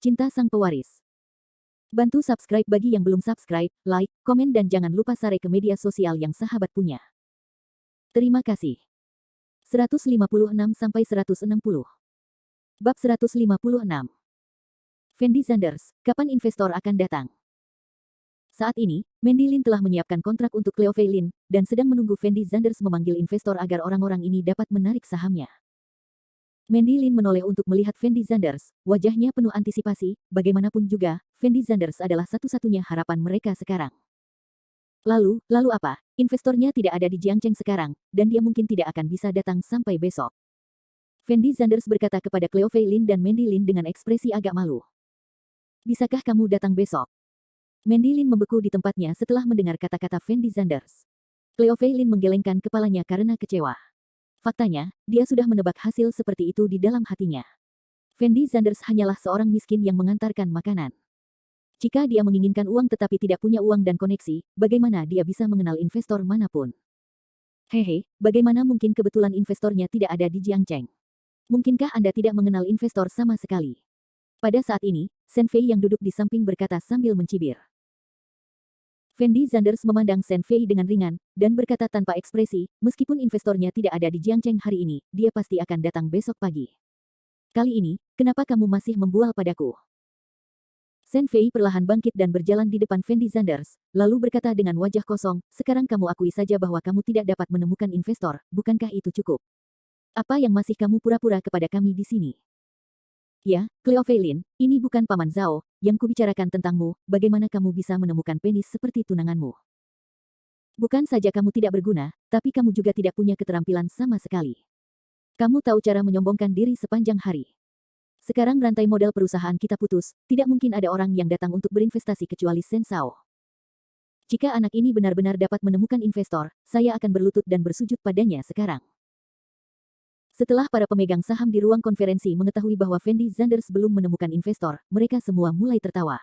Cinta Sang Pewaris. Bantu subscribe bagi yang belum subscribe, like, komen dan jangan lupa share ke media sosial yang sahabat punya. Terima kasih. 156-160. Bab 156. Fendi Zanders, kapan investor akan datang? Saat ini, Mandy Lin telah menyiapkan kontrak untuk Cleo Fei Lin, dan sedang menunggu Fendi Zanders memanggil investor agar orang-orang ini dapat menarik sahamnya. Mandy Lin menoleh untuk melihat Fendi Zanders, wajahnya penuh antisipasi, bagaimanapun juga, Fendi Zanders adalah satu-satunya harapan mereka sekarang. Lalu apa? Investornya tidak ada di Jiangcheng sekarang, dan dia mungkin tidak akan bisa datang sampai besok. Fendi Zanders berkata kepada Cleo Fei Lin dan Mandy Lin dengan ekspresi agak malu. Bisakah kamu datang besok? Mandy Lin membeku di tempatnya setelah mendengar kata-kata Fendi Zanders. Cleo Fei Lin menggelengkan kepalanya karena kecewa. Faktanya, dia sudah menebak hasil seperti itu di dalam hatinya. Fendi Zanders hanyalah seorang miskin yang mengantarkan makanan. Jika dia menginginkan uang tetapi tidak punya uang dan koneksi, bagaimana dia bisa mengenal investor manapun? Hehe, bagaimana mungkin kebetulan investornya tidak ada di Jiangcheng? Mungkinkah Anda tidak mengenal investor sama sekali? Pada saat ini, Shen Fei yang duduk di samping berkata sambil mencibir. Fendi Zanders memandang Shen Fei dengan ringan, dan berkata tanpa ekspresi, meskipun investornya tidak ada di Jiangcheng hari ini, dia pasti akan datang besok pagi. Kali ini, kenapa kamu masih membual padaku? Shen Fei perlahan bangkit dan berjalan di depan Fendi Zanders, lalu berkata dengan wajah kosong, sekarang kamu akui saja bahwa kamu tidak dapat menemukan investor, bukankah itu cukup? Apa yang masih kamu pura-pura kepada kami di sini? Ya, Cleo Fei Lin, ini bukan Paman Zhao, yang kubicarakan tentangmu, bagaimana kamu bisa menemukan penis seperti tunanganmu. Bukan saja kamu tidak berguna, tapi kamu juga tidak punya keterampilan sama sekali. Kamu tahu cara menyombongkan diri sepanjang hari. Sekarang rantai modal perusahaan kita putus, tidak mungkin ada orang yang datang untuk berinvestasi kecuali Shen Zhao. Jika anak ini benar-benar dapat menemukan investor, saya akan berlutut dan bersujud padanya sekarang. Setelah para pemegang saham di ruang konferensi mengetahui bahwa Fendi Zanders belum menemukan investor, mereka semua mulai tertawa.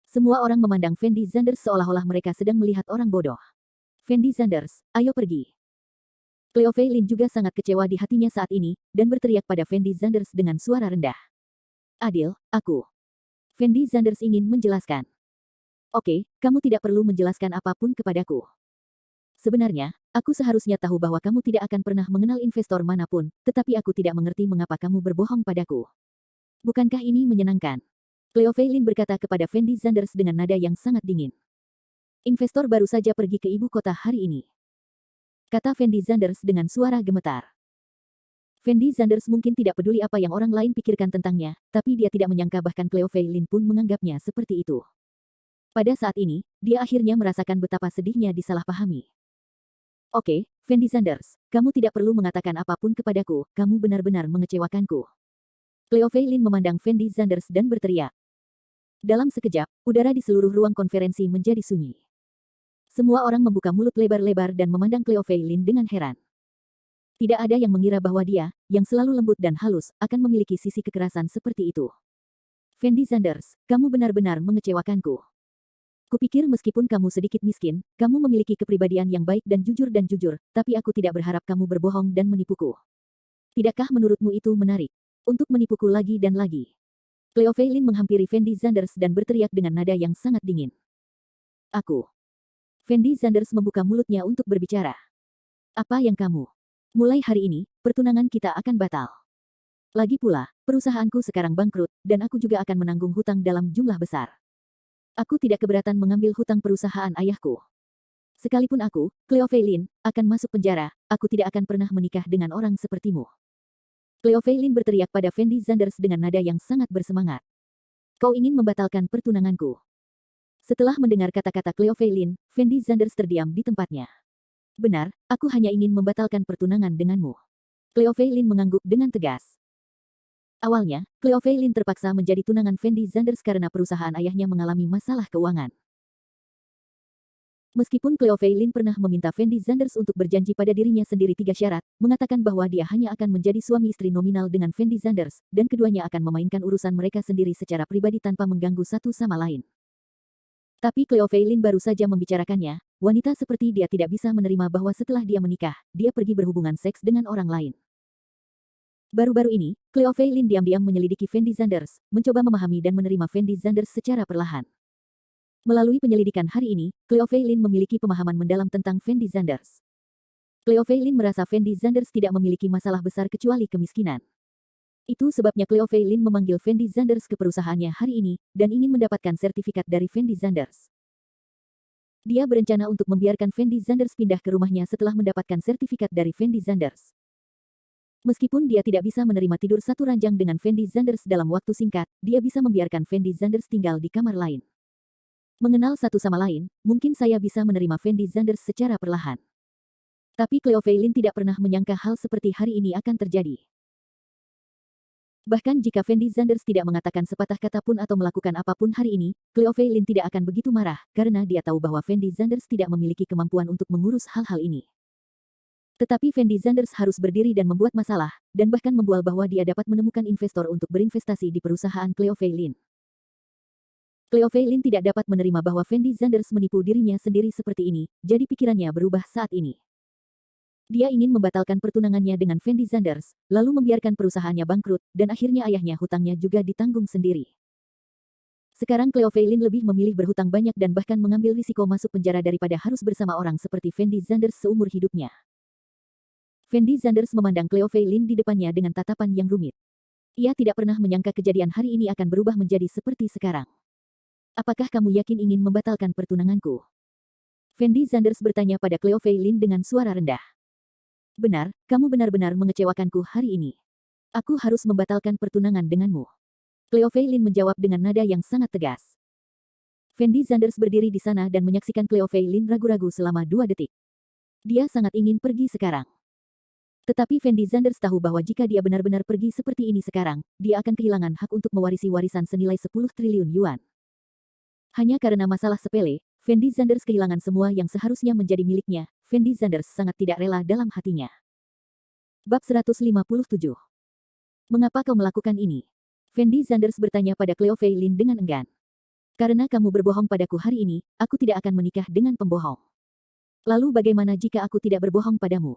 Semua orang memandang Fendi Zanders seolah-olah mereka sedang melihat orang bodoh. Fendi Zanders, ayo pergi. Cleo Fei Lin juga sangat kecewa di hatinya saat ini, dan berteriak pada Fendi Zanders dengan suara rendah. Adil, aku. Fendi Zanders ingin menjelaskan. Oke, kamu tidak perlu menjelaskan apapun kepadaku. Sebenarnya, aku seharusnya tahu bahwa kamu tidak akan pernah mengenal investor manapun, tetapi aku tidak mengerti mengapa kamu berbohong padaku. Bukankah ini menyenangkan? Cleo Fei Lin berkata kepada Fendi Zanders dengan nada yang sangat dingin. Investor baru saja pergi ke ibu kota hari ini. Kata Fendi Zanders dengan suara gemetar. Fendi Zanders mungkin tidak peduli apa yang orang lain pikirkan tentangnya, tapi dia tidak menyangka bahkan Cleo Fei Lin pun menganggapnya seperti itu. Pada saat ini, dia akhirnya merasakan betapa sedihnya disalahpahami. Oke, Fendi Zanders, kamu tidak perlu mengatakan apapun kepadaku, kamu benar-benar mengecewakanku. Cleo Fei Lin memandang Fendi Zanders dan berteriak. Dalam sekejap, udara di seluruh ruang konferensi menjadi sunyi. Semua orang membuka mulut lebar-lebar dan memandang Cleo Fei Lin dengan heran. Tidak ada yang mengira bahwa dia, yang selalu lembut dan halus, akan memiliki sisi kekerasan seperti itu. Fendi Zanders, kamu benar-benar mengecewakanku. Kupikir meskipun kamu sedikit miskin, kamu memiliki kepribadian yang baik dan jujur, tapi aku tidak berharap kamu berbohong dan menipuku. Tidakkah menurutmu itu menarik? Untuk menipuku lagi dan lagi. Cleo Fei Lin menghampiri Fendi Zanders dan berteriak dengan nada yang sangat dingin. Aku. Fendi Zanders membuka mulutnya untuk berbicara. Apa yang kamu? Mulai hari ini, pertunangan kita akan batal. Lagi pula, perusahaanku sekarang bangkrut, dan aku juga akan menanggung hutang dalam jumlah besar. Aku tidak keberatan mengambil hutang perusahaan ayahku. Sekalipun aku, Cleo Fei Lin, akan masuk penjara, aku tidak akan pernah menikah dengan orang sepertimu. Cleo Fei Lin berteriak pada Fendi Zanders dengan nada yang sangat bersemangat. Kau ingin membatalkan pertunanganku? Setelah mendengar kata-kata Cleo Fei Lin, Fendi Zanders terdiam di tempatnya. Benar, aku hanya ingin membatalkan pertunangan denganmu. Cleo Fei Lin mengangguk dengan tegas. Awalnya, Cleo Fei Lin terpaksa menjadi tunangan Fendi Zanders karena perusahaan ayahnya mengalami masalah keuangan. Meskipun Cleo Fei Lin pernah meminta Fendi Zanders untuk berjanji pada dirinya sendiri 3 syarat, mengatakan bahwa dia hanya akan menjadi suami istri nominal dengan Fendi Zanders, dan keduanya akan memainkan urusan mereka sendiri secara pribadi tanpa mengganggu satu sama lain. Tapi Cleo Fei Lin baru saja membicarakannya, wanita seperti dia tidak bisa menerima bahwa setelah dia menikah, dia pergi berhubungan seks dengan orang lain. Baru-baru ini, Cleo Fei Lin diam-diam menyelidiki Fendi Zanders, mencoba memahami dan menerima Fendi Zanders secara perlahan. Melalui penyelidikan hari ini, Cleo Fei Lin memiliki pemahaman mendalam tentang Fendi Zanders. Cleo Fei Lin merasa Fendi Zanders tidak memiliki masalah besar kecuali kemiskinan. Itu sebabnya Cleo Fei Lin memanggil Fendi Zanders ke perusahaannya hari ini, dan ingin mendapatkan sertifikat dari Fendi Zanders. Dia berencana untuk membiarkan Fendi Zanders pindah ke rumahnya setelah mendapatkan sertifikat dari Fendi Zanders. Meskipun dia tidak bisa menerima tidur satu ranjang dengan Fendi Zanders dalam waktu singkat, dia bisa membiarkan Fendi Zanders tinggal di kamar lain. Mengenal satu sama lain, mungkin saya bisa menerima Fendi Zanders secara perlahan. Tapi Cleo Fei Lin tidak pernah menyangka hal seperti hari ini akan terjadi. Bahkan jika Fendi Zanders tidak mengatakan sepatah kata pun atau melakukan apapun hari ini, Cleo Fei Lin tidak akan begitu marah, karena dia tahu bahwa Fendi Zanders tidak memiliki kemampuan untuk mengurus hal-hal ini. Tetapi Fendi Zanders harus berdiri dan membuat masalah, dan bahkan membual bahwa dia dapat menemukan investor untuk berinvestasi di perusahaan Cleo Fei Lin. Cleo Fei Lin tidak dapat menerima bahwa Fendi Zanders menipu dirinya sendiri seperti ini, jadi pikirannya berubah saat ini. Dia ingin membatalkan pertunangannya dengan Fendi Zanders, lalu membiarkan perusahaannya bangkrut, dan akhirnya ayahnya hutangnya juga ditanggung sendiri. Sekarang Cleo Fei Lin lebih memilih berhutang banyak dan bahkan mengambil risiko masuk penjara daripada harus bersama orang seperti Fendi Zanders seumur hidupnya. Fendi Zanders memandang Cleo Fei Lin di depannya dengan tatapan yang rumit. Ia tidak pernah menyangka kejadian hari ini akan berubah menjadi seperti sekarang. Apakah kamu yakin ingin membatalkan pertunanganku? Fendi Zanders bertanya pada Cleo Fei Lin dengan suara rendah. Benar, kamu benar-benar mengecewakanku hari ini. Aku harus membatalkan pertunangan denganmu. Cleo Fei Lin menjawab dengan nada yang sangat tegas. Fendi Zanders berdiri di sana dan menyaksikan Cleo Fei Lin ragu-ragu selama 2 detik. Dia sangat ingin pergi sekarang. Tetapi Fendi Zanders tahu bahwa jika dia benar-benar pergi seperti ini sekarang, dia akan kehilangan hak untuk mewarisi warisan senilai 10 triliun yuan. Hanya karena masalah sepele, Fendi Zanders kehilangan semua yang seharusnya menjadi miliknya. Fendi Zanders sangat tidak rela dalam hatinya. Bab 157. Mengapa kau melakukan ini? Fendi Zanders bertanya pada Cleo Fei Lin dengan enggan. Karena kamu berbohong padaku hari ini, aku tidak akan menikah dengan pembohong. Lalu bagaimana jika aku tidak berbohong padamu?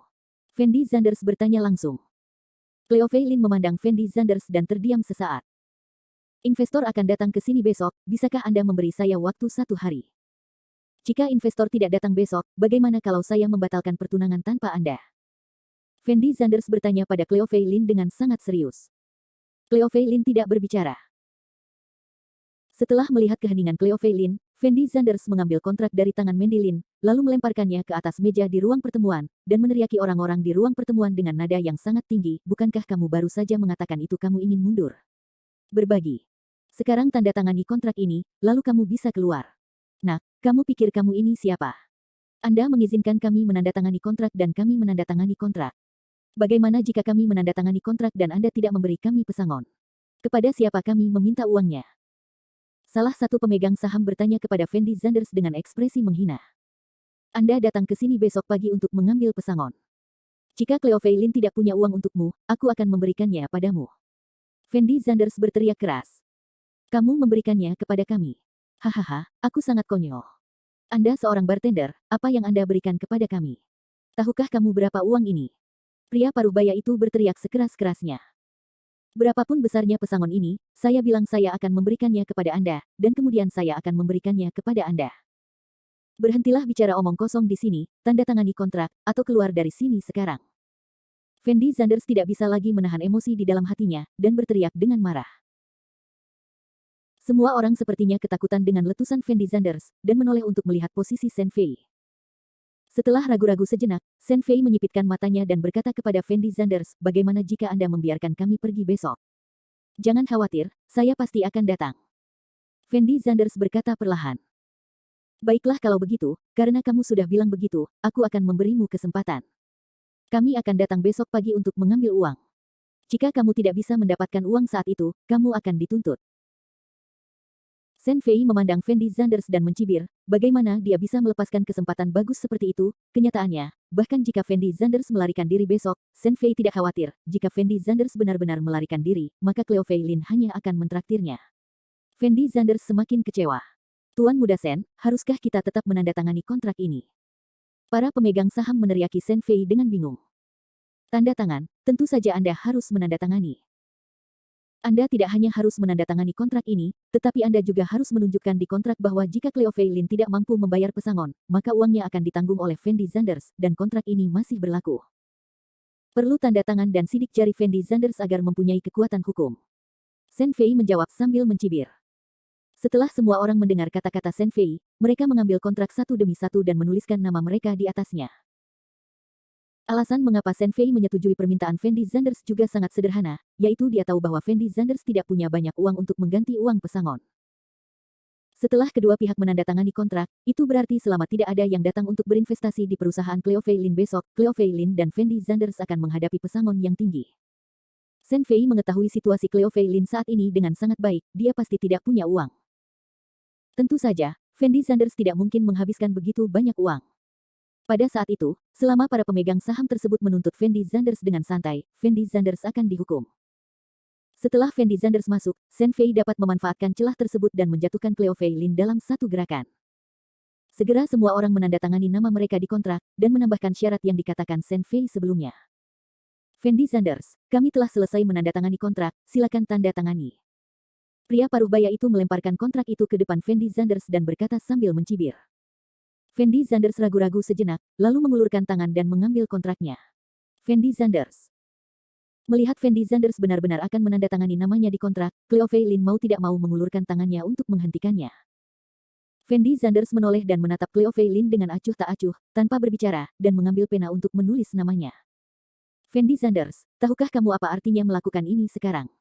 Fendi Zanders bertanya langsung. Cleo Fei Lin memandang Fendi Zanders dan terdiam sesaat. Investor akan datang ke sini besok, bisakah Anda memberi saya waktu 1 hari? Jika investor tidak datang besok, bagaimana kalau saya membatalkan pertunangan tanpa Anda? Fendi Zanders bertanya pada Cleo Fei Lin dengan sangat serius. Cleo Fei Lin tidak berbicara. Setelah melihat keheningan Cleo Fei Lin, Fendi Zanders mengambil kontrak dari tangan Mandy Lin, lalu melemparkannya ke atas meja di ruang pertemuan, dan meneriaki orang-orang di ruang pertemuan dengan nada yang sangat tinggi, bukankah kamu baru saja mengatakan itu kamu ingin mundur? Berbagi. Sekarang tanda tangani kontrak ini, lalu kamu bisa keluar. Nak, kamu pikir kamu ini siapa? Anda mengizinkan kami menandatangani kontrak dan kami menandatangani kontrak. Bagaimana jika kami menandatangani kontrak dan Anda tidak memberi kami pesangon? Kepada siapa kami meminta uangnya? Salah satu pemegang saham bertanya kepada Fendi Zanders dengan ekspresi menghina. Anda datang ke sini besok pagi untuk mengambil pesangon. Jika Cleo Fei Lin tidak punya uang untukmu, aku akan memberikannya padamu. Fendi Zanders berteriak keras. Kamu memberikannya kepada kami. Hahaha, aku sangat konyol. Anda seorang bartender, apa yang Anda berikan kepada kami? Tahukah kamu berapa uang ini? Pria parubaya itu berteriak sekeras-kerasnya. Berapapun besarnya pesangon ini, saya bilang saya akan memberikannya kepada Anda, dan kemudian saya akan memberikannya kepada Anda. Berhentilah bicara omong kosong di sini, tanda tangani kontrak, atau keluar dari sini sekarang. Fendi Zanders tidak bisa lagi menahan emosi di dalam hatinya, dan berteriak dengan marah. Semua orang sepertinya ketakutan dengan letusan Fendi Zanders, dan menoleh untuk melihat posisi Shen Fei. Setelah ragu-ragu sejenak, Shen Fei menyipitkan matanya dan berkata kepada Fendi Zanders, bagaimana jika Anda membiarkan kami pergi besok? Jangan khawatir, saya pasti akan datang. Fendi Zanders berkata perlahan. Baiklah kalau begitu, karena kamu sudah bilang begitu, aku akan memberimu kesempatan. Kami akan datang besok pagi untuk mengambil uang. Jika kamu tidak bisa mendapatkan uang saat itu, kamu akan dituntut. Shen Fei memandang Fendi Zanders dan mencibir, bagaimana dia bisa melepaskan kesempatan bagus seperti itu. Kenyataannya, bahkan jika Fendi Zanders melarikan diri besok, Shen Fei tidak khawatir. Jika Fendi Zanders benar-benar melarikan diri, maka Cleo Fei Lin hanya akan mentraktirnya. Fendi Zanders semakin kecewa. Tuan Muda Shen, haruskah kita tetap menandatangani kontrak ini? Para pemegang saham meneriaki Shen Fei dengan bingung. Tanda tangan, tentu saja Anda harus menandatangani. Anda tidak hanya harus menandatangani kontrak ini, tetapi Anda juga harus menunjukkan di kontrak bahwa jika Cleo Feilin tidak mampu membayar pesangon, maka uangnya akan ditanggung oleh Fendi Zanders, dan kontrak ini masih berlaku. Perlu tanda tangan dan sidik jari Fendi Zanders agar mempunyai kekuatan hukum. Shen Fei menjawab sambil mencibir. Setelah semua orang mendengar kata-kata Shen Fei, mereka mengambil kontrak satu demi satu dan menuliskan nama mereka di atasnya. Alasan mengapa Shen Fei menyetujui permintaan Fendi Zanders juga sangat sederhana, yaitu dia tahu bahwa Fendi Zanders tidak punya banyak uang untuk mengganti uang pesangon. Setelah kedua pihak menandatangani kontrak, itu berarti selama tidak ada yang datang untuk berinvestasi di perusahaan Cleo Feilin besok, Cleo Feilin dan Fendi Zanders akan menghadapi pesangon yang tinggi. Shen Fei mengetahui situasi Cleo Feilin saat ini dengan sangat baik, dia pasti tidak punya uang. Tentu saja, Fendi Zanders tidak mungkin menghabiskan begitu banyak uang. Pada saat itu, selama para pemegang saham tersebut menuntut Fendi Zanders dengan santai, Fendi Zanders akan dihukum. Setelah Fendi Zanders masuk, Shen Fei dapat memanfaatkan celah tersebut dan menjatuhkan Cleo Feilin dalam satu gerakan. Segera semua orang menandatangani nama mereka di kontrak, dan menambahkan syarat yang dikatakan Shen Fei sebelumnya. Fendi Zanders, kami telah selesai menandatangani kontrak, silakan tanda tangani. Pria paruh baya itu melemparkan kontrak itu ke depan Fendi Zanders dan berkata sambil mencibir. Fendi Zanders ragu-ragu sejenak, lalu mengulurkan tangan dan mengambil kontraknya. Fendi Zanders. Melihat Fendi Zanders benar-benar akan menandatangani namanya di kontrak, Cleo Feilin mau tidak mau mengulurkan tangannya untuk menghentikannya. Fendi Zanders menoleh dan menatap Cleo Feilin dengan acuh tak acuh, tanpa berbicara, dan mengambil pena untuk menulis namanya. Fendi Zanders, tahukah kamu apa artinya melakukan ini sekarang?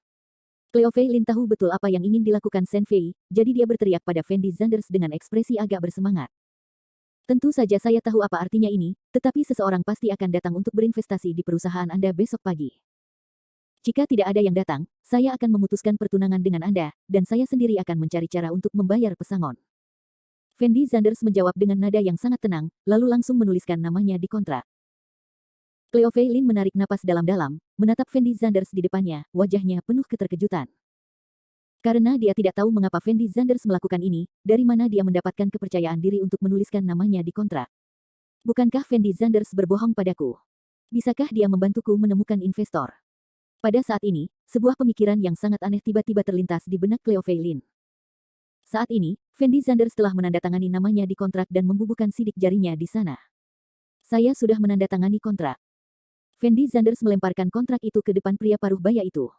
Cleo Feilin tahu betul apa yang ingin dilakukan Shen Fei, jadi dia berteriak pada Fendi Zanders dengan ekspresi agak bersemangat. Tentu saja saya tahu apa artinya ini, tetapi seseorang pasti akan datang untuk berinvestasi di perusahaan Anda besok pagi. Jika tidak ada yang datang, saya akan memutuskan pertunangan dengan Anda, dan saya sendiri akan mencari cara untuk membayar pesangon. Fendi Zanders menjawab dengan nada yang sangat tenang, lalu langsung menuliskan namanya di kontrak. Cleo Feilin menarik napas dalam-dalam, menatap Fendi Zanders di depannya, wajahnya penuh keterkejutan. Karena dia tidak tahu mengapa Fendi Zanders melakukan ini, dari mana dia mendapatkan kepercayaan diri untuk menuliskan namanya di kontrak. Bukankah Fendi Zanders berbohong padaku? Bisakah dia membantuku menemukan investor? Pada saat ini, sebuah pemikiran yang sangat aneh tiba-tiba terlintas di benak Cleo Feilin. Saat ini, Fendi Zanders telah menandatangani namanya di kontrak dan membubuhkan sidik jarinya di sana. Saya sudah menandatangani kontrak. Fendi Zanders melemparkan kontrak itu ke depan pria paruh baya itu.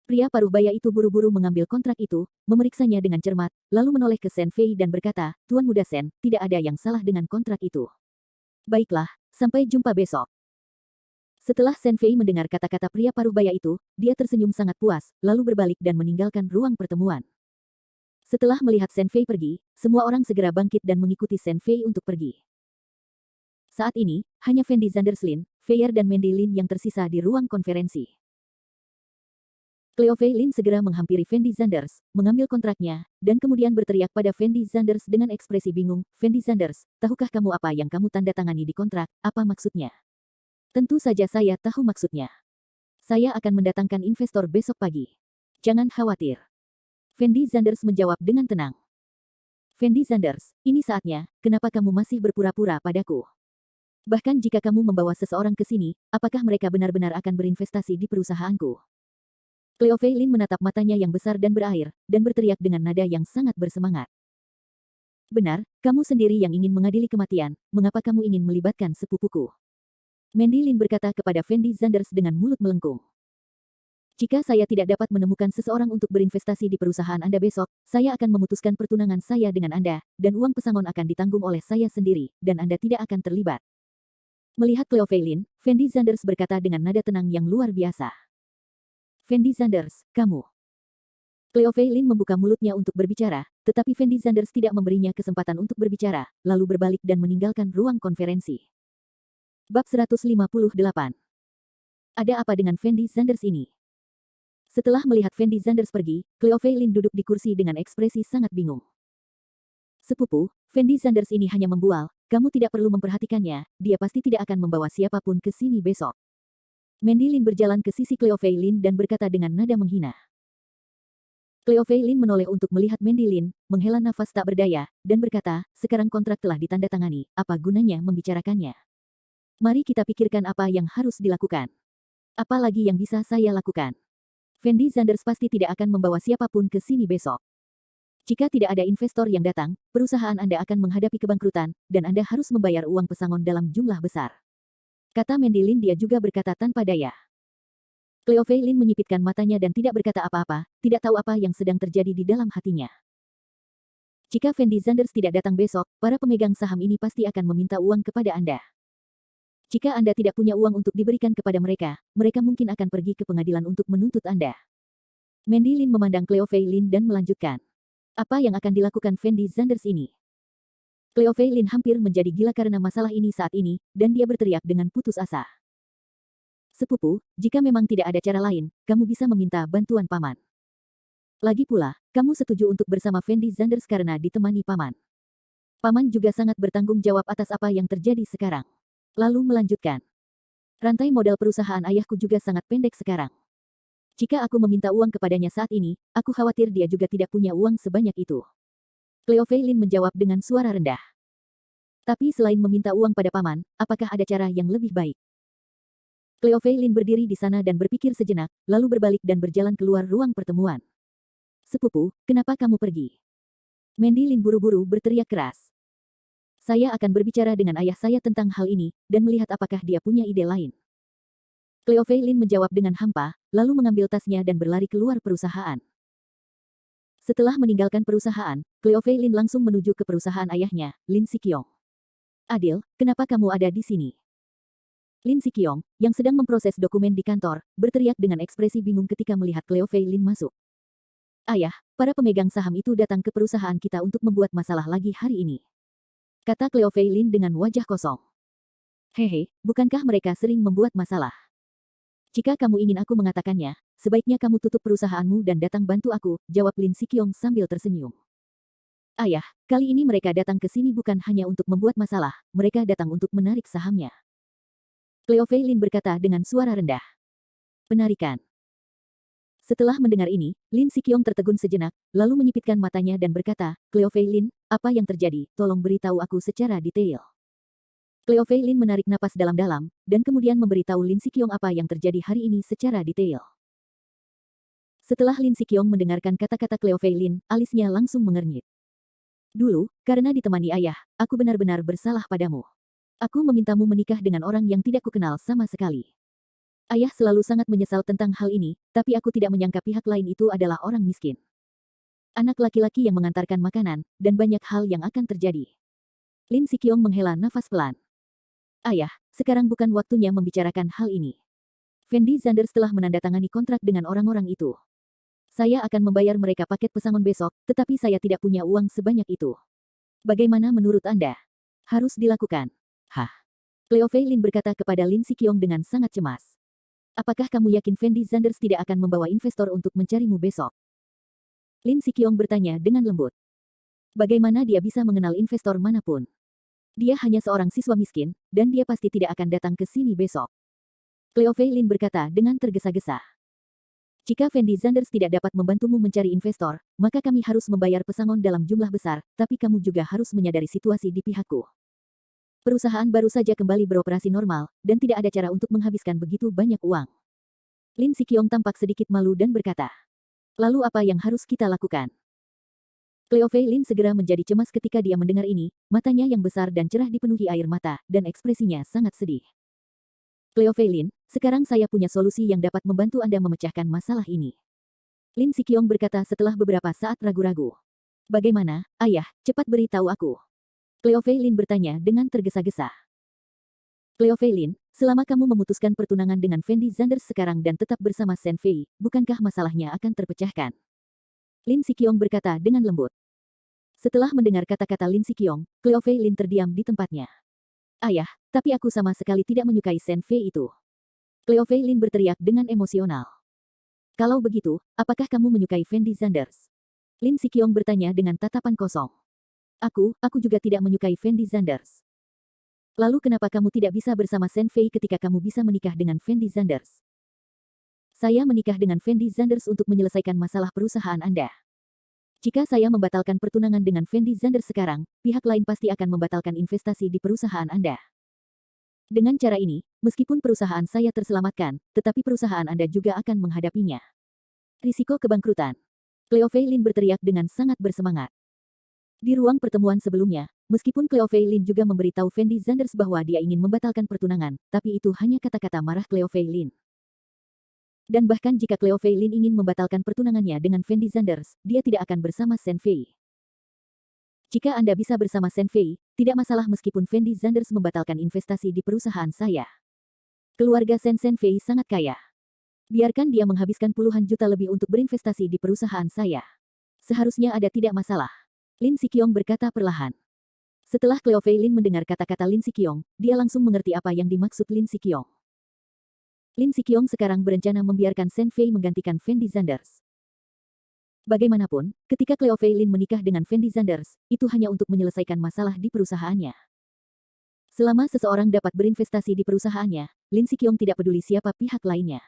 Pria paruh baya itu buru-buru mengambil kontrak itu, memeriksanya dengan cermat, lalu menoleh ke Shen Fei dan berkata, Tuan Muda Shen, tidak ada yang salah dengan kontrak itu. Baiklah, sampai jumpa besok. Setelah Shen Fei mendengar kata-kata pria paruh baya itu, dia tersenyum sangat puas, lalu berbalik dan meninggalkan ruang pertemuan. Setelah melihat Shen Fei pergi, semua orang segera bangkit dan mengikuti Shen Fei untuk pergi. Saat ini, hanya Fendi Zanders Lin, Feier dan Mandy Lin yang tersisa di ruang konferensi. Cleo Feilin segera menghampiri Fendi Zanders, mengambil kontraknya, dan kemudian berteriak pada Fendi Zanders dengan ekspresi bingung, Fendi Zanders, tahukah kamu apa yang kamu tanda tangani di kontrak, apa maksudnya? Tentu saja saya tahu maksudnya. Saya akan mendatangkan investor besok pagi. Jangan khawatir. Fendi Zanders menjawab dengan tenang. Fendi Zanders, ini saatnya, kenapa kamu masih berpura-pura padaku? Bahkan jika kamu membawa seseorang ke sini, apakah mereka benar-benar akan berinvestasi di perusahaanku? Cleo Feilin menatap matanya yang besar dan berair, dan berteriak dengan nada yang sangat bersemangat. Benar, kamu sendiri yang ingin mengadili kematian, mengapa kamu ingin melibatkan sepupuku? Mandy Lin berkata kepada Fendi Zanders dengan mulut melengkung. Jika saya tidak dapat menemukan seseorang untuk berinvestasi di perusahaan Anda besok, saya akan memutuskan pertunangan saya dengan Anda, dan uang pesangon akan ditanggung oleh saya sendiri, dan Anda tidak akan terlibat. Melihat Cleo Feilin, Fendi Zanders berkata dengan nada tenang yang luar biasa. Fendi Zanders, kamu. Cleo Feilin membuka mulutnya untuk berbicara, tetapi Fendi Zanders tidak memberinya kesempatan untuk berbicara, lalu berbalik dan meninggalkan ruang konferensi. Bab 158. Ada apa dengan Fendi Zanders ini? Setelah melihat Fendi Zanders pergi, Cleo Feilin duduk di kursi dengan ekspresi sangat bingung. Sepupu, Fendi Zanders ini hanya membual, kamu tidak perlu memperhatikannya, dia pasti tidak akan membawa siapapun ke sini besok. Mandy Lin berjalan ke sisi Cleo Feilin dan berkata dengan nada menghina. Cleo Feilin menoleh untuk melihat Mandy Lin, menghela nafas tak berdaya, dan berkata, sekarang kontrak telah ditandatangani, apa gunanya membicarakannya? Mari kita pikirkan apa yang harus dilakukan. Apa lagi yang bisa saya lakukan? Fendi Zanders pasti tidak akan membawa siapapun ke sini besok. Jika tidak ada investor yang datang, perusahaan Anda akan menghadapi kebangkrutan, dan Anda harus membayar uang pesangon dalam jumlah besar. Kata Mandy Lin, dia juga berkata tanpa daya. Cleo Fei Lin menyipitkan matanya dan tidak berkata apa-apa, tidak tahu apa yang sedang terjadi di dalam hatinya. Jika Fendi Zanders tidak datang besok, para pemegang saham ini pasti akan meminta uang kepada Anda. Jika Anda tidak punya uang untuk diberikan kepada mereka, mereka mungkin akan pergi ke pengadilan untuk menuntut Anda. Mandy Lin memandang Cleo Fei Lin dan melanjutkan. Apa yang akan dilakukan Fendi Zanders ini? Cleo Fei Lin hampir menjadi gila karena masalah ini saat ini, dan dia berteriak dengan putus asa. Sepupu, jika memang tidak ada cara lain, kamu bisa meminta bantuan paman. Lagi pula, kamu setuju untuk bersama Fendi Zanders karena ditemani paman. Paman juga sangat bertanggung jawab atas apa yang terjadi sekarang. Lalu melanjutkan. Rantai modal perusahaan ayahku juga sangat pendek sekarang. Jika aku meminta uang kepadanya saat ini, aku khawatir dia juga tidak punya uang sebanyak itu. Cleo Fei Lin menjawab dengan suara rendah. Tapi selain meminta uang pada paman, apakah ada cara yang lebih baik? Cleo Fei Lin berdiri di sana dan berpikir sejenak, lalu berbalik dan berjalan keluar ruang pertemuan. Sepupu, kenapa kamu pergi? Mandy Lin buru-buru berteriak keras. Saya akan berbicara dengan ayah saya tentang hal ini, dan melihat apakah dia punya ide lain. Cleo Fei Lin menjawab dengan hampa, lalu mengambil tasnya dan berlari keluar perusahaan. Setelah meninggalkan perusahaan, Cleo Fei Lin langsung menuju ke perusahaan ayahnya, Lin Sikyong. Adil, kenapa kamu ada di sini? Lin Sikyong, yang sedang memproses dokumen di kantor, berteriak dengan ekspresi bingung ketika melihat Cleo Fei Lin masuk. Ayah, para pemegang saham itu datang ke perusahaan kita untuk membuat masalah lagi hari ini. Kata Cleo Fei Lin dengan wajah kosong. Hehe, bukankah mereka sering membuat masalah? Jika kamu ingin aku mengatakannya, sebaiknya kamu tutup perusahaanmu dan datang bantu aku, jawab Lin Sikyong sambil tersenyum. Ayah, kali ini mereka datang ke sini bukan hanya untuk membuat masalah, mereka datang untuk menarik sahamnya. Cleo Fei Lin berkata dengan suara rendah. Penarikan. Setelah mendengar ini, Lin Sikyong tertegun sejenak, lalu menyipitkan matanya dan berkata, Cleo Fei Lin, apa yang terjadi, tolong beritahu aku secara detail. Cleo Fei Lin menarik napas dalam-dalam, dan kemudian memberitahu Lin Sikyong apa yang terjadi hari ini secara detail. Setelah Lin Sikyong mendengarkan kata-kata Cleo Fei Lin, alisnya langsung mengernyit. Dulu, karena ditemani ayah, aku benar-benar bersalah padamu. Aku memintamu menikah dengan orang yang tidak kukenal sama sekali. Ayah selalu sangat menyesal tentang hal ini, tapi aku tidak menyangka pihak lain itu adalah orang miskin. Anak laki-laki yang mengantarkan makanan, dan banyak hal yang akan terjadi. Lin Sikyong menghela nafas pelan. Ayah, sekarang bukan waktunya membicarakan hal ini. Fendi Zanders telah menandatangani kontrak dengan orang-orang itu. Saya akan membayar mereka paket pesangon besok, tetapi saya tidak punya uang sebanyak itu. Bagaimana menurut Anda? Harus dilakukan. Hah? Cleo Fei Lin berkata kepada Lin Sikyong dengan sangat cemas. Apakah kamu yakin Fendi Zanders tidak akan membawa investor untuk mencarimu besok? Lin Sikyong bertanya dengan lembut. Bagaimana dia bisa mengenal investor manapun? Dia hanya seorang siswa miskin, dan dia pasti tidak akan datang ke sini besok. Cleo Fei Lin berkata dengan tergesa-gesa. Jika Fendi Zanders tidak dapat membantumu mencari investor, maka kami harus membayar pesangon dalam jumlah besar, tapi kamu juga harus menyadari situasi di pihakku. Perusahaan baru saja kembali beroperasi normal, dan tidak ada cara untuk menghabiskan begitu banyak uang. Lin Sikyong tampak sedikit malu dan berkata. Lalu apa yang harus kita lakukan? Cleo Fei Lin segera menjadi cemas ketika dia mendengar ini, matanya yang besar dan cerah dipenuhi air mata, dan ekspresinya sangat sedih. Cleo Fei Lin, sekarang saya punya solusi yang dapat membantu Anda memecahkan masalah ini. Lin Sikyong berkata setelah beberapa saat ragu-ragu. Bagaimana, ayah, cepat beritahu aku. Cleo Fei Lin bertanya dengan tergesa-gesa. Cleo Fei Lin, selama kamu memutuskan pertunangan dengan Fendi Zanders sekarang dan tetap bersama Shen Fei, bukankah masalahnya akan terpecahkan? Lin Sikyong berkata dengan lembut. Setelah mendengar kata-kata Lin Sikyong, Cleo Fei Lin terdiam di tempatnya. Ayah, tapi aku sama sekali tidak menyukai Shen Fei itu. Cleo Fei Lin berteriak dengan emosional. Kalau begitu, apakah kamu menyukai Fendi Zanders? Lin Sikyong bertanya dengan tatapan kosong. Aku juga tidak menyukai Fendi Zanders. Lalu kenapa kamu tidak bisa bersama Shen Fei ketika kamu bisa menikah dengan Fendi Zanders? Saya menikah dengan Fendi Zanders untuk menyelesaikan masalah perusahaan Anda. Jika saya membatalkan pertunangan dengan Fendi Zanders sekarang, pihak lain pasti akan membatalkan investasi di perusahaan Anda. Dengan cara ini, meskipun perusahaan saya terselamatkan, tetapi perusahaan Anda juga akan menghadapinya. Risiko kebangkrutan. Cleo Fei Lin berteriak dengan sangat bersemangat. Di ruang pertemuan sebelumnya, meskipun Cleo Fei Lin juga memberitahu Fendi Zanders bahwa dia ingin membatalkan pertunangan, tapi itu hanya kata-kata marah Cleo Fei Lin. Dan bahkan jika Cleo Fei Lin ingin membatalkan pertunangannya dengan Fendi Zanders, dia tidak akan bersama Shen Fei. Jika Anda bisa bersama Shen Fei, tidak masalah meskipun Fendi Zanders membatalkan investasi di perusahaan saya. Keluarga Shen Fei sangat kaya. Biarkan dia menghabiskan puluhan juta lebih untuk berinvestasi di perusahaan saya. Seharusnya ada tidak masalah. Lin Siqiong berkata perlahan. Setelah Cleo Fei Lin mendengar kata-kata Lin Siqiong, dia langsung mengerti apa yang dimaksud Lin Siqiong. Lin Siqiong sekarang berencana membiarkan Shen Fei menggantikan Fendi Zanders. Bagaimanapun, ketika Cleo Fei Lin menikah dengan Fendi Zanders, itu hanya untuk menyelesaikan masalah di perusahaannya. Selama seseorang dapat berinvestasi di perusahaannya, Lin Siqiong tidak peduli siapa pihak lainnya.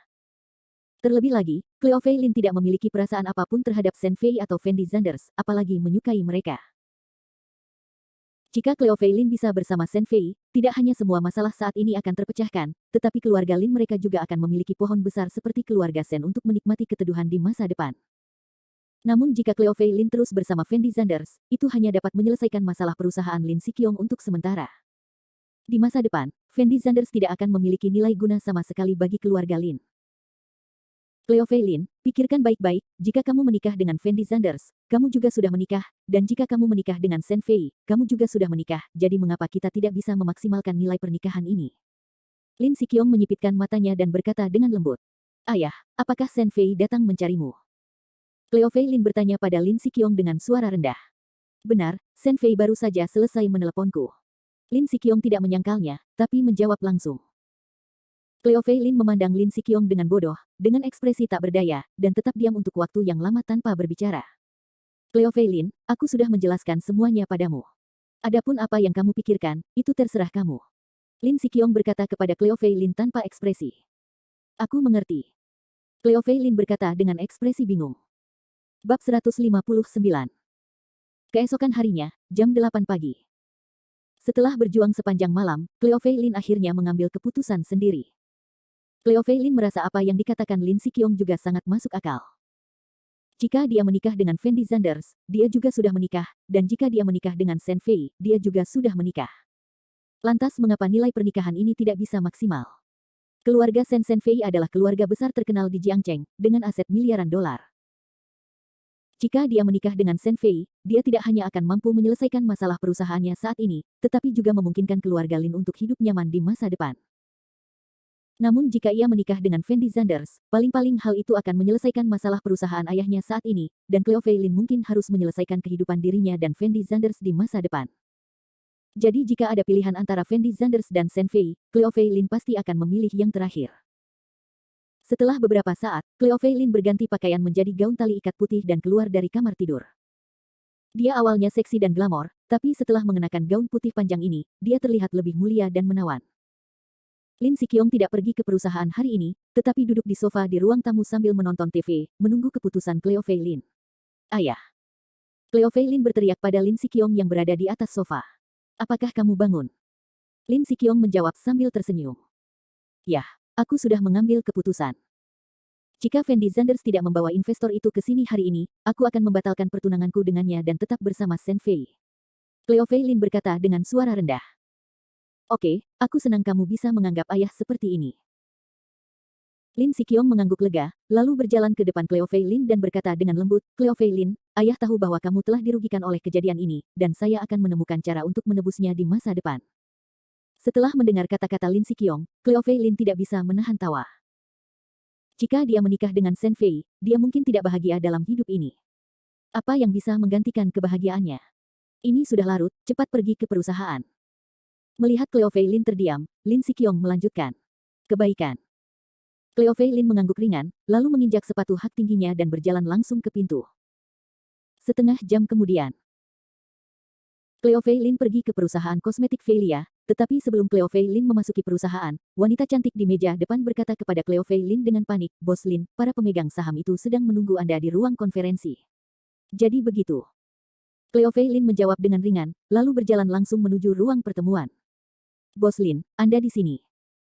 Terlebih lagi, Cleo Fei Lin tidak memiliki perasaan apapun terhadap Shen Fei atau Fendi Zanders, apalagi menyukai mereka. Jika Cleo Fei Lin bisa bersama Shen Fei, tidak hanya semua masalah saat ini akan terpecahkan, tetapi keluarga Lin mereka juga akan memiliki pohon besar seperti keluarga Shen untuk menikmati keteduhan di masa depan. Namun jika Cleo Fei Lin terus bersama Fendi Zanders, itu hanya dapat menyelesaikan masalah perusahaan Lin Siqiong untuk sementara. Di masa depan, Fendi Zanders tidak akan memiliki nilai guna sama sekali bagi keluarga Lin. Cleo Fei Lin, pikirkan baik-baik, jika kamu menikah dengan Fendi Zanders, kamu juga sudah menikah, dan jika kamu menikah dengan Shen Fei, kamu juga sudah menikah, jadi mengapa kita tidak bisa memaksimalkan nilai pernikahan ini? Lin Siqiong menyipitkan matanya dan berkata dengan lembut. Ayah, apakah Shen Fei datang mencarimu? Cleo Fei Lin bertanya pada Lin Siqiong dengan suara rendah. Benar, Shen Fei baru saja selesai meneleponku. Lin Siqiong tidak menyangkalnya, tapi menjawab langsung. Cleo Fei Lin memandang Lin Siqiong dengan bodoh, dengan ekspresi tak berdaya, dan tetap diam untuk waktu yang lama tanpa berbicara. Cleo Fei Lin, aku sudah menjelaskan semuanya padamu. Adapun apa yang kamu pikirkan, itu terserah kamu. Lin Siqiong berkata kepada Cleo Fei Lin tanpa ekspresi. Aku mengerti. Cleo Fei Lin berkata dengan ekspresi bingung. Bab 159. Keesokan harinya, jam 8 pagi. Setelah berjuang sepanjang malam, Cleo Fei Lin akhirnya mengambil keputusan sendiri. Cleo Fei Lin merasa apa yang dikatakan Lin Siqiong juga sangat masuk akal. Jika dia menikah dengan Fendi Zanders, dia juga sudah menikah, dan jika dia menikah dengan Shen Fei, dia juga sudah menikah. Lantas mengapa nilai pernikahan ini tidak bisa maksimal? Keluarga Shen Fei adalah keluarga besar terkenal di Jiangcheng, dengan aset miliaran dolar. Jika dia menikah dengan Shen Fei, dia tidak hanya akan mampu menyelesaikan masalah perusahaannya saat ini, tetapi juga memungkinkan keluarga Lin untuk hidup nyaman di masa depan. Namun jika ia menikah dengan Fendi Zanders, paling-paling hal itu akan menyelesaikan masalah perusahaan ayahnya saat ini, dan Cleo Fei Lin mungkin harus menyelesaikan kehidupan dirinya dan Fendi Zanders di masa depan. Jadi jika ada pilihan antara Fendi Zanders dan Shen Fei, Cleo Fei Lin pasti akan memilih yang terakhir. Setelah beberapa saat, Cleo Fei Lin berganti pakaian menjadi gaun tali ikat putih dan keluar dari kamar tidur. Dia awalnya seksi dan glamor, tapi setelah mengenakan gaun putih panjang ini, dia terlihat lebih mulia dan menawan. Lin Siqiong tidak pergi ke perusahaan hari ini, tetapi duduk di sofa di ruang tamu sambil menonton TV, menunggu keputusan Cleo Fei Lin. Ayah. Cleo Fei Lin berteriak pada Lin Siqiong yang berada di atas sofa. Apakah kamu bangun? Lin Siqiong menjawab sambil tersenyum. Yah, aku sudah mengambil keputusan. Jika Fendi Zanders tidak membawa investor itu ke sini hari ini, aku akan membatalkan pertunanganku dengannya dan tetap bersama Shen Fei. Cleo Fei Lin berkata dengan suara rendah. Oke, aku senang kamu bisa menganggap ayah seperti ini. Lin Siqiong mengangguk lega, lalu berjalan ke depan Cleo Fei Lin dan berkata dengan lembut, Cleo Fei Lin, ayah tahu bahwa kamu telah dirugikan oleh kejadian ini, dan saya akan menemukan cara untuk menebusnya di masa depan. Setelah mendengar kata-kata Lin Siqiong, Cleo Fei Lin tidak bisa menahan tawa. Jika dia menikah dengan Shen Fei, dia mungkin tidak bahagia dalam hidup ini. Apa yang bisa menggantikan kebahagiaannya? Ini sudah larut, cepat pergi ke perusahaan. Melihat Cleo Fei Lin terdiam, Lin Siqiong melanjutkan. Kebaikan. Cleo Fei Lin mengangguk ringan, lalu menginjak sepatu hak tingginya dan berjalan langsung ke pintu. Setengah jam kemudian. Cleo Fei Lin pergi ke perusahaan kosmetik Feilia, tetapi sebelum Cleo Fei Lin memasuki perusahaan, wanita cantik di meja depan berkata kepada Cleo Fei Lin dengan panik, Bos Lin, para pemegang saham itu sedang menunggu Anda di ruang konferensi. Jadi begitu. Cleo Fei Lin menjawab dengan ringan, lalu berjalan langsung menuju ruang pertemuan. Bos Lin, Anda di sini.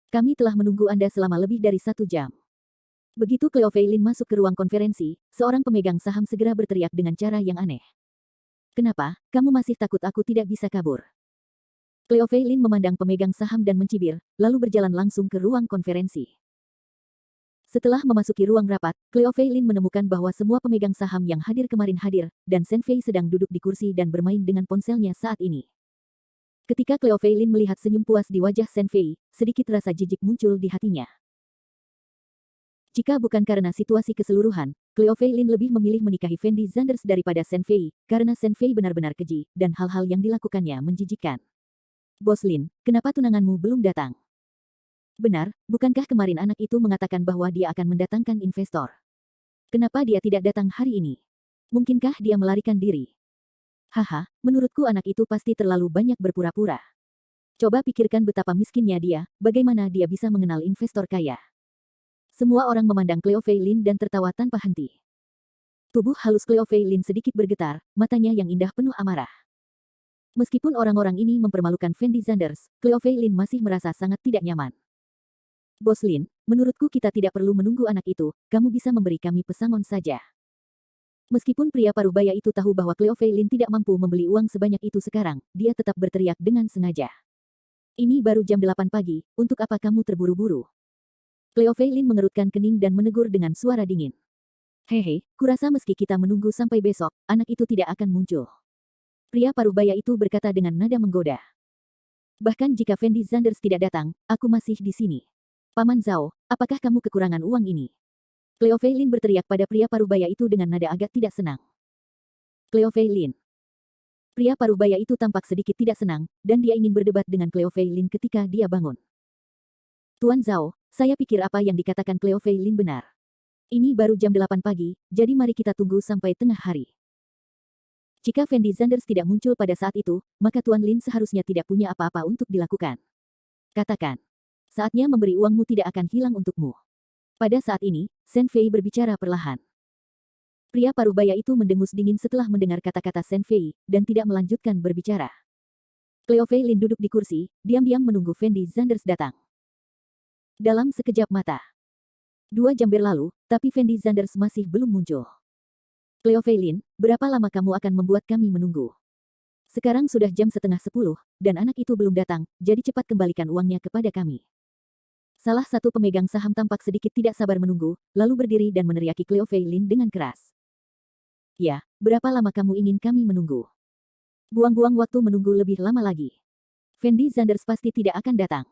Kami telah menunggu Anda selama lebih dari 1 jam. Begitu Cleo Fei Lin masuk ke ruang konferensi, seorang pemegang saham segera berteriak dengan cara yang aneh. Kenapa, kamu masih takut aku tidak bisa kabur? Cleo Fei Lin memandang pemegang saham dan mencibir, lalu berjalan langsung ke ruang konferensi. Setelah memasuki ruang rapat, Cleo Fei Lin menemukan bahwa semua pemegang saham yang hadir kemarin hadir, dan Shen Fei sedang duduk di kursi dan bermain dengan ponselnya saat ini. Ketika Cleo Fei Lin melihat senyum puas di wajah Shen Fei, sedikit rasa jijik muncul di hatinya. Jika bukan karena situasi keseluruhan, Cleo Fei Lin lebih memilih menikahi Fendi Zanders daripada Shen Fei, karena Shen Fei benar-benar keji, dan hal-hal yang dilakukannya menjijikkan. Bos Lin, kenapa tunanganmu belum datang? Benar, bukankah kemarin anak itu mengatakan bahwa dia akan mendatangkan investor? Kenapa dia tidak datang hari ini? Mungkinkah dia melarikan diri? Haha, menurutku anak itu pasti terlalu banyak berpura-pura. Coba pikirkan betapa miskinnya dia, bagaimana dia bisa mengenal investor kaya. Semua orang memandang Cleo Fei Lin dan tertawa tanpa henti. Tubuh halus Cleo Fei Lin sedikit bergetar, matanya yang indah penuh amarah. Meskipun orang-orang ini mempermalukan Fendi Zanders, Cleo Fei Lin masih merasa sangat tidak nyaman. Bos Lin, menurutku kita tidak perlu menunggu anak itu, kamu bisa memberi kami pesangon saja. Meskipun pria parubaya itu tahu bahwa Cleo Fei Lin tidak mampu membeli uang sebanyak itu sekarang, dia tetap berteriak dengan sengaja. Ini baru jam 8 pagi, untuk apa kamu terburu-buru? Cleo Fei Lin mengerutkan kening dan menegur dengan suara dingin. Hehe, kurasa meski kita menunggu sampai besok, anak itu tidak akan muncul. Pria parubaya itu berkata dengan nada menggoda. Bahkan jika Fendi Zanders tidak datang, aku masih di sini. Paman Zhao, apakah kamu kekurangan uang ini? Cleo Fei Lin berteriak pada pria parubaya itu dengan nada agak tidak senang. Cleo Fei Lin. Pria parubaya itu tampak sedikit tidak senang, dan dia ingin berdebat dengan Cleo Fei Lin ketika dia bangun. Tuan Zhao, saya pikir apa yang dikatakan Cleo Fei Lin benar. Ini baru jam 8 pagi, jadi mari kita tunggu sampai tengah hari. Jika Fendi Zanders tidak muncul pada saat itu, maka Tuan Lin seharusnya tidak punya apa-apa untuk dilakukan. Katakan, saatnya memberi uangmu tidak akan hilang untukmu. Pada saat ini, Shen Fei berbicara perlahan. Pria parubaya itu mendengus dingin setelah mendengar kata-kata Shen Fei, dan tidak melanjutkan berbicara. Cleo Fei Lin duduk di kursi, diam-diam menunggu Fendi Zanders datang. Dalam sekejap mata. 2 jam berlalu, tapi Fendi Zanders masih belum muncul. Cleo Fei Lin, berapa lama kamu akan membuat kami menunggu? Sekarang sudah jam setengah 10, dan anak itu belum datang, jadi cepat kembalikan uangnya kepada kami. Salah satu pemegang saham tampak sedikit tidak sabar menunggu, lalu berdiri dan meneriaki Cleo Fei Lin dengan keras. Ya, berapa lama kamu ingin kami menunggu? Buang-buang waktu menunggu lebih lama lagi. Fendi Zanders pasti tidak akan datang.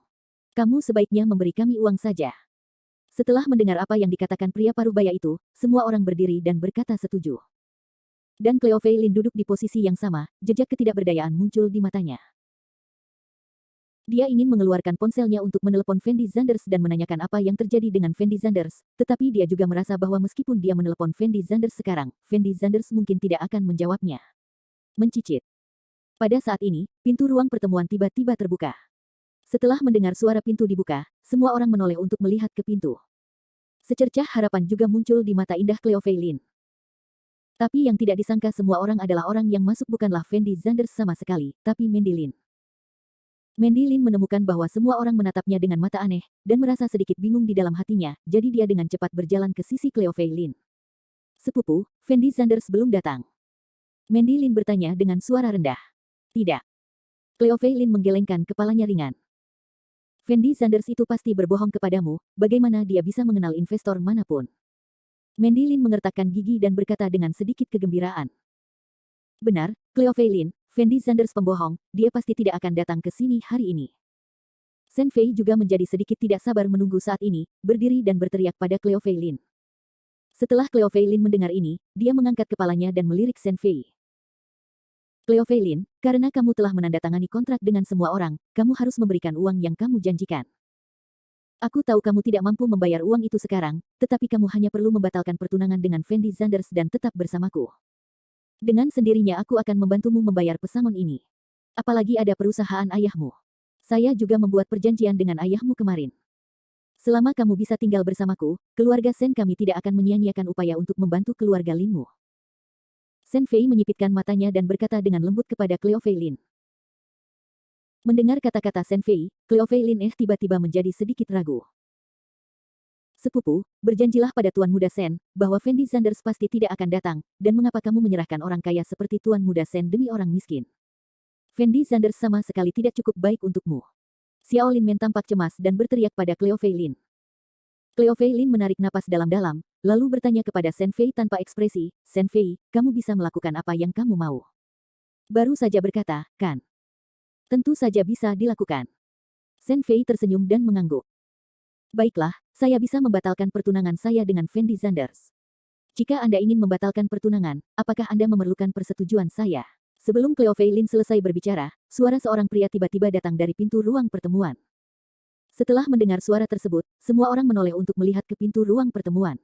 Kamu sebaiknya memberi kami uang saja. Setelah mendengar apa yang dikatakan pria parubaya itu, semua orang berdiri dan berkata setuju. Dan Cleo Fei Lin duduk di posisi yang sama, jejak ketidakberdayaan muncul di matanya. Dia ingin mengeluarkan ponselnya untuk menelepon Fendi Zanders dan menanyakan apa yang terjadi dengan Fendi Zanders, tetapi dia juga merasa bahwa meskipun dia menelepon Fendi Zanders sekarang, Fendi Zanders mungkin tidak akan menjawabnya. Mencicit. Pada saat ini, pintu ruang pertemuan tiba-tiba terbuka. Setelah mendengar suara pintu dibuka, semua orang menoleh untuk melihat ke pintu. Secercah harapan juga muncul di mata indah Cleo Fei Lin. Tapi yang tidak disangka semua orang adalah orang yang masuk bukanlah Fendi Zanders sama sekali, tapi Mandy Lin. Mandy Lin menemukan bahwa semua orang menatapnya dengan mata aneh, dan merasa sedikit bingung di dalam hatinya, jadi dia dengan cepat berjalan ke sisi Cleo Fei Lin. Sepupu, Fendi Zanders belum datang. Mandy Lin bertanya dengan suara rendah. Tidak. Cleo Fei Lin menggelengkan kepalanya ringan. Fendi Zanders itu pasti berbohong kepadamu, bagaimana dia bisa mengenal investor manapun. Mandy Lin mengertakkan gigi dan berkata dengan sedikit kegembiraan. Benar, Cleo Fei Lin, Fendi Zanders pembohong, dia pasti tidak akan datang ke sini hari ini. Shen Fei juga menjadi sedikit tidak sabar menunggu saat ini, berdiri dan berteriak pada Cleo Fei Lin. Setelah Cleo Fei Lin mendengar ini, dia mengangkat kepalanya dan melirik Shen Fei. Cleo Fei Lin, karena kamu telah menandatangani kontrak dengan semua orang, kamu harus memberikan uang yang kamu janjikan. Aku tahu kamu tidak mampu membayar uang itu sekarang, tetapi kamu hanya perlu membatalkan pertunangan dengan Fendi Zanders dan tetap bersamaku. Dengan sendirinya aku akan membantumu membayar pesangon ini. Apalagi ada perusahaan ayahmu. Saya juga membuat perjanjian dengan ayahmu kemarin. Selama kamu bisa tinggal bersamaku, keluarga Shen kami tidak akan menyia-nyiakan upaya untuk membantu keluarga Linmu. Shen Fei menyipitkan matanya dan berkata dengan lembut kepada Cleo Fei Lin. Mendengar kata-kata Shen Fei, Cleo Fei Lin tiba-tiba menjadi sedikit ragu. Sepupu, berjanjilah pada Tuan Muda Shen, bahwa Fendi Sanders pasti tidak akan datang, dan mengapa kamu menyerahkan orang kaya seperti Tuan Muda Shen demi orang miskin? Fendi Sanders sama sekali tidak cukup baik untukmu. Xiao Lin Men tampak cemas dan berteriak pada Cleo Fei Lin. Cleo Fei Lin menarik napas dalam-dalam, lalu bertanya kepada Shen Fei tanpa ekspresi, Shen Fei, kamu bisa melakukan apa yang kamu mau. Baru saja berkata, kan? Tentu saja bisa dilakukan. Shen Fei tersenyum dan mengangguk. Baiklah, saya bisa membatalkan pertunangan saya dengan Fendi Sanders. Jika Anda ingin membatalkan pertunangan, apakah Anda memerlukan persetujuan saya? Sebelum Cleo Fei Lin selesai berbicara, suara seorang pria tiba-tiba datang dari pintu ruang pertemuan. Setelah mendengar suara tersebut, semua orang menoleh untuk melihat ke pintu ruang pertemuan.